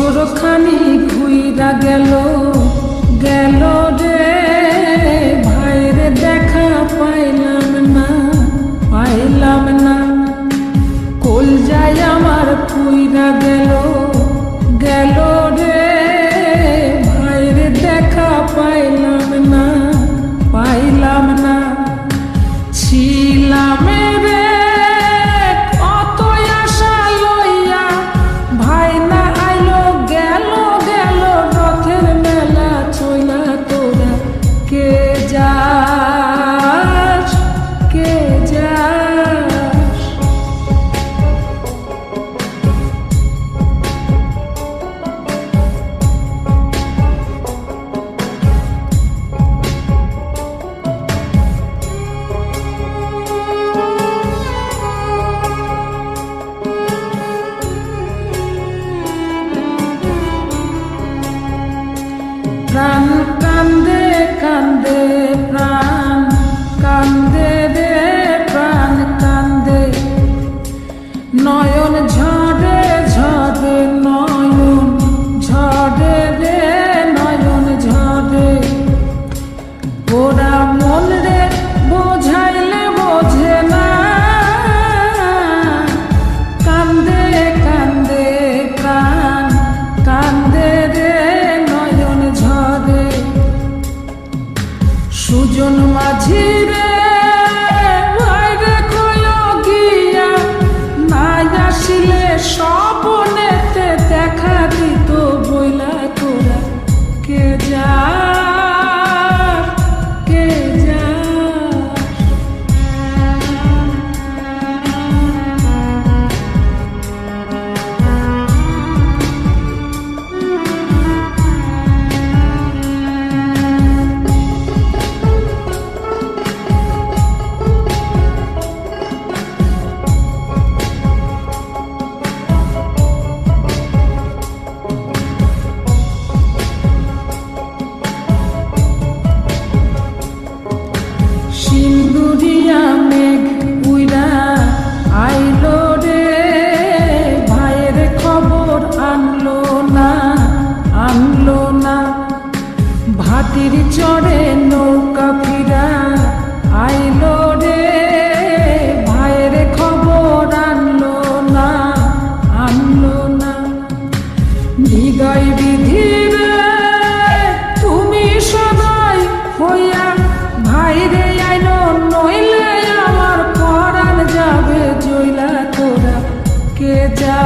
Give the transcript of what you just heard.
বছর খানি ঘুইরা গেল গেল রে ভাইরে দেখা পাইলাম না কল যায় আমার পুইরা গেল গেল রে ভাইরে দেখা পাইলাম না ছিলাম রে কত আশা লইয়া ভাই না আইলো গেল রথের মেলা চইলা তোরা কে যাস প্রাণ কান্দে কান্দে প্রাণ কান্দে রে প্রাণ কান্দে নয়ন ঝরে ঝরে নয়ন ঝরে রে নয়ন ঝরে ওরা মন রে বোঝাইলে বোঝে না কান্দে কান্দে প্রাণ কান্দে রে নয়ন ঝরে সুজন মাঝি রে ভাইরে কইলো গিয়া নাই আসিলে স্বপনেতে দেখা দিত বইলা তোরা কে যা সিন্দুরিয়া মেঘ উইরা আইলো রে ভাইয়ের খবর আনলো না ভাটির চড়ে নৌকা ফিরা আইলো রে ভাইয়ের খবর আনলো না হৃদয় বিধির তুমি সদয় হইয়া ভাইরে আইনো নইলে আমার পরাণ যাবে জইলা তোরা কে যা